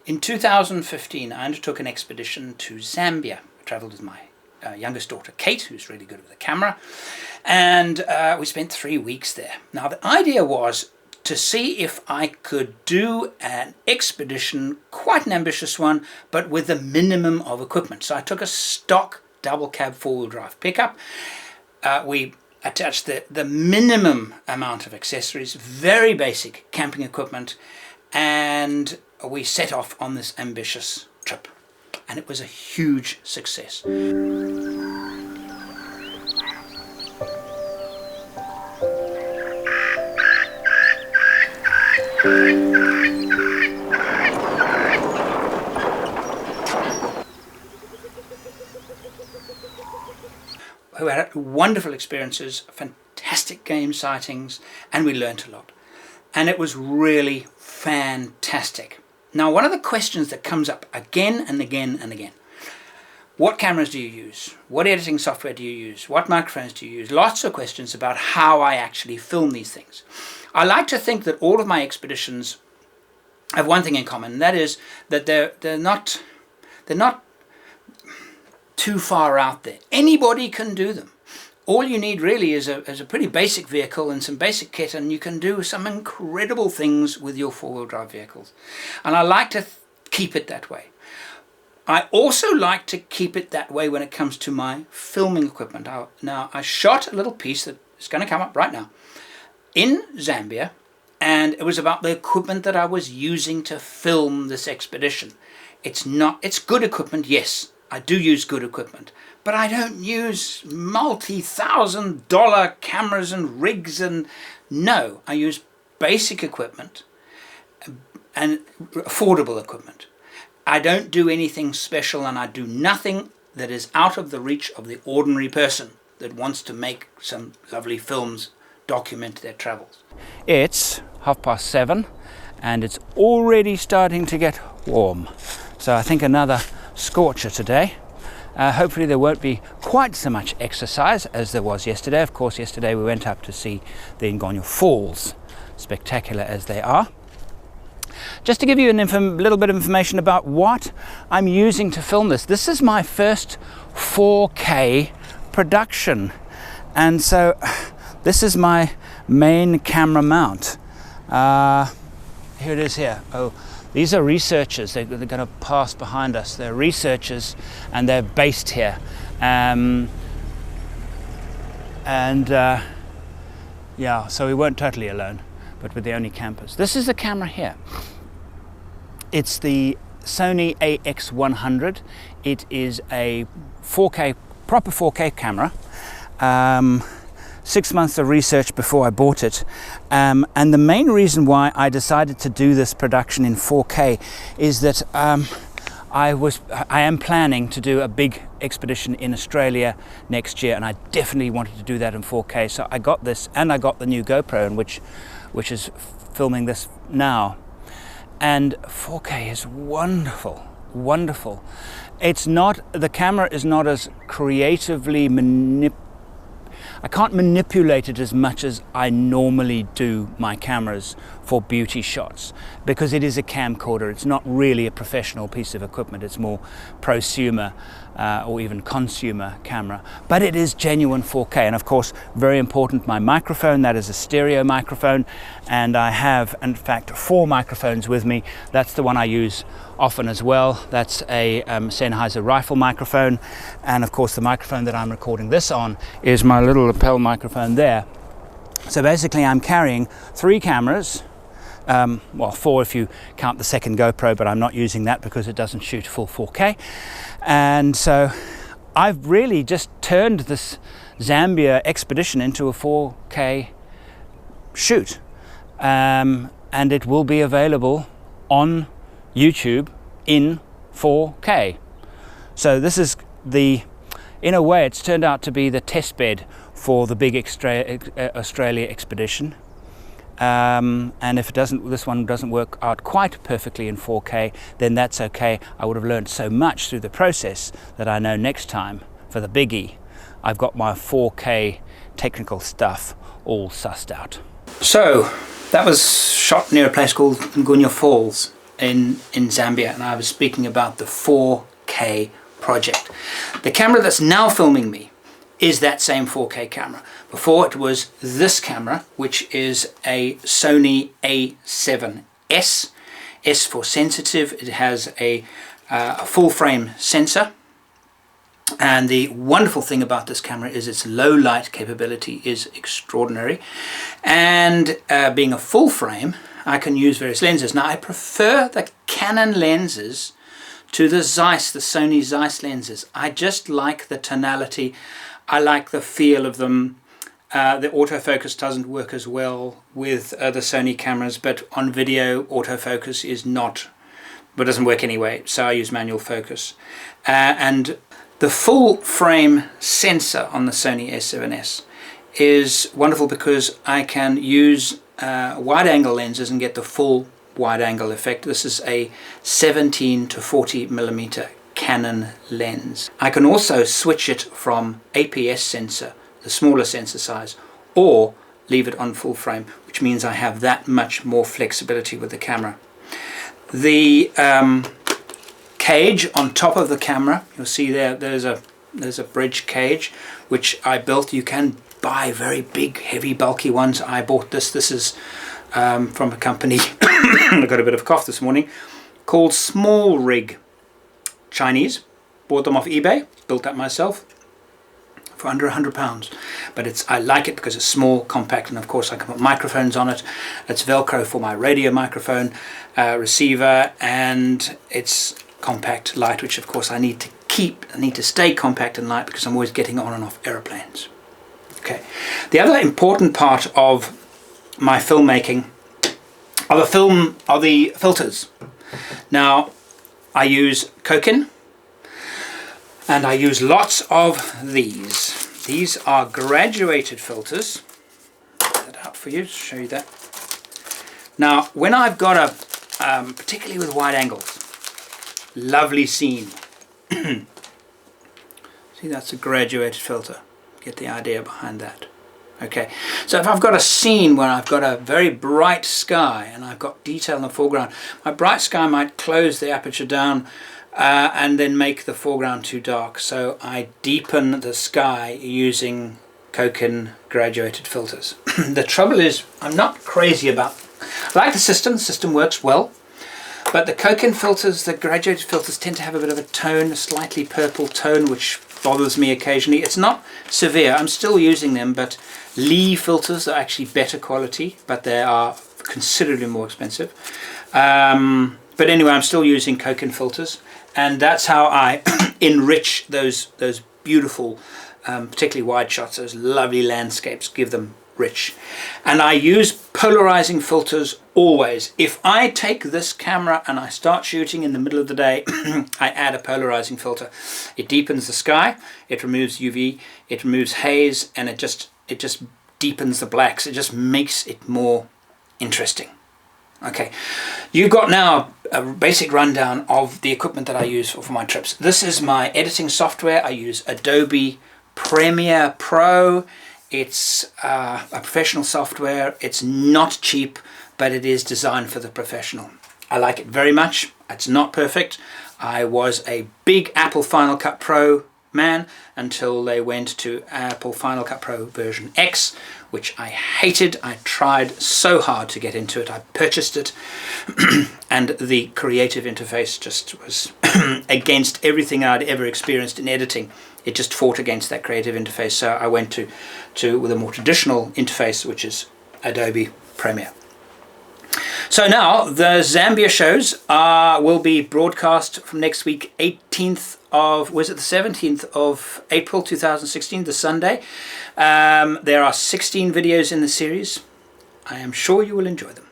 In 2015, I undertook an expedition to Zambia. I travelled with my youngest daughter, Kate, who's really good with the camera, and we spent 3 weeks there. Now, the idea was to see if I could do an expedition, quite an ambitious one, but with a minimum of equipment. So I took a stock double cab four-wheel drive pickup. We attached the minimum amount of accessories, very basic camping equipment, and we set off on this ambitious trip. And it was a huge success. We had wonderful experiences, fantastic game sightings, and we learnt a lot. And it was really fantastic. Now, one of the questions that comes up again and again and again: what cameras do you use? What editing software do you use? What microphones do you use? Lots of questions about how I actually film these things. I like to think that all of my expeditions have one thing in common, and that is that they're not too far out there. Anybody can do them. All you need really is a pretty basic vehicle and some basic kit, and you can do some incredible things with your four-wheel drive vehicles. And I like to keep it that way. I also like to keep it that way when it comes to my filming equipment. Now, I shot a little piece that is going to come up right now in Zambia, and it was about the equipment that I was using to film this expedition. It's good equipment, yes. I do use good equipment, but I don't use multi-$1,000 cameras and rigs, and no, I use basic equipment and affordable equipment. I don't do anything special, and I do nothing that is out of the reach of the ordinary person that wants to make some lovely films, document their travels. It's 7:30 and it's already starting to get warm. So I think another scorcher today. Hopefully there won't be quite so much exercise as there was yesterday. Of course, yesterday we went up to see the Ezi-Awn Falls, spectacular as they are. Just to give you a little bit of information about what I'm using to film this. This is my first 4K production, and so this is my main camera mount. Here it is here. Oh, these are researchers. They're going to pass behind us. They're researchers, and they're based here. Yeah, so we weren't totally alone, but we're the only campers. This is the camera here. It's the Sony AX100. It is a 4K, proper 4K camera. 6 months of research before I bought it, and the main reason why I decided to do this production in 4K is that I am planning to do a big expedition in Australia next year, and I definitely wanted to do that in 4K. So I got this, and I got the new GoPro, which is filming this now. And 4K is wonderful, wonderful. The camera is not as creatively I can't manipulate it as much as I normally do my cameras for beauty shots, because it is a camcorder. It's not really a professional piece of equipment. It's more prosumer or even consumer camera, but it is genuine 4K. And of course, very important, my microphone. That is a stereo microphone, and I have in fact 4 microphones with me. That's the one I use often as well. That's a Sennheiser rifle microphone, and of course the microphone that I'm recording this on is my little lapel microphone there. So basically I'm carrying 3 cameras, well 4 if you count the second GoPro, but I'm not using that because it doesn't shoot full 4K. And so I've really just turned this Zambia expedition into a 4K shoot, and it will be available on YouTube in 4K. So this is in a way, it's turned out to be the test bed for the big Australia expedition. And if this one doesn't work out quite perfectly in 4K, then that's okay. I would have learned so much through the process that I know next time for the biggie, I've got my 4K technical stuff all sussed out. So that was shot near a place called Ezi-Awn Falls. in Zambia, and I was speaking about the 4K project. The camera that's now filming me is that same 4K camera. Before it was this camera, which is a Sony A7s. S for sensitive. It has a full frame sensor. And the wonderful thing about this camera is its low light capability is extraordinary. And being a full frame, I can use various lenses. Now I prefer the Canon lenses to the Zeiss, the Sony Zeiss lenses. I just like the tonality. I like the feel of them. The autofocus doesn't work as well with the Sony cameras, but on video autofocus is not, but doesn't work anyway, so I use manual focus. And the full frame sensor on the Sony A7s is wonderful because I can use wide angle lenses and get the full wide angle effect. This is a 17 to 40 millimeter Canon lens. I can also switch it from APS sensor, the smaller sensor size, or leave it on full frame, which means I have that much more flexibility with the camera. The cage on top of the camera, you'll see there's a bridge cage which I built. You can buy very big, heavy, bulky ones. I bought this. This is from a company I got a bit of a cough this morning, called Small Rig. Chinese. Bought them off eBay, built that myself for under £100, but I like it because it's small, compact, and of course I can put microphones on it. It's Velcro for my radio microphone receiver, and it's compact, light, which of course I need to stay compact and light because I'm always getting on and off aeroplanes. Okay, the other important part of my filmmaking are the filters. Now I use Koken, and I use lots of these. These are graduated filters. Get that out for you, show you that. Now, when I've got a, particularly with wide angles, lovely scene. See, that's a graduated filter. Get the idea behind that. Okay, so if I've got a scene where I've got a very bright sky and I've got detail in the foreground, my bright sky might close the aperture down and then make the foreground too dark. So I deepen the sky using Koken graduated filters. The trouble is, I'm not crazy about, I like the system works well, but the Koken filters, the graduated filters, tend to have a bit of a tone, a slightly purple tone, which bothers me occasionally. It's not severe, I'm still using them, but Lee filters are actually better quality, but they are considerably more expensive. But anyway, I'm still using Koken filters, and that's how I enrich those beautiful, particularly wide shots, those lovely landscapes, give them rich. And I use polarizing filters always. If I take this camera and I start shooting in the middle of the day, I add a polarizing filter. It deepens the sky, it removes UV, it removes haze, and it just deepens the blacks. It just makes it more interesting. Okay, you've got now a basic rundown of the equipment that I use for my trips. This is my editing software. I use Adobe Premiere Pro. It's a professional software. It's not cheap, but it is designed for the professional. I like it very much. It's not perfect. I was a big Apple Final Cut Pro man until they went to Apple Final Cut Pro version X, which I hated. I tried so hard to get into it. I purchased it and the creative interface just was against everything I'd ever experienced in editing. It just fought against that creative interface, so I went to with a more traditional interface, which is Adobe Premiere. So now the Zambia shows will be broadcast from next week, 18th of, was it the 17th of April 2016, the Sunday. There are 16 videos in the series. I am sure you will enjoy them.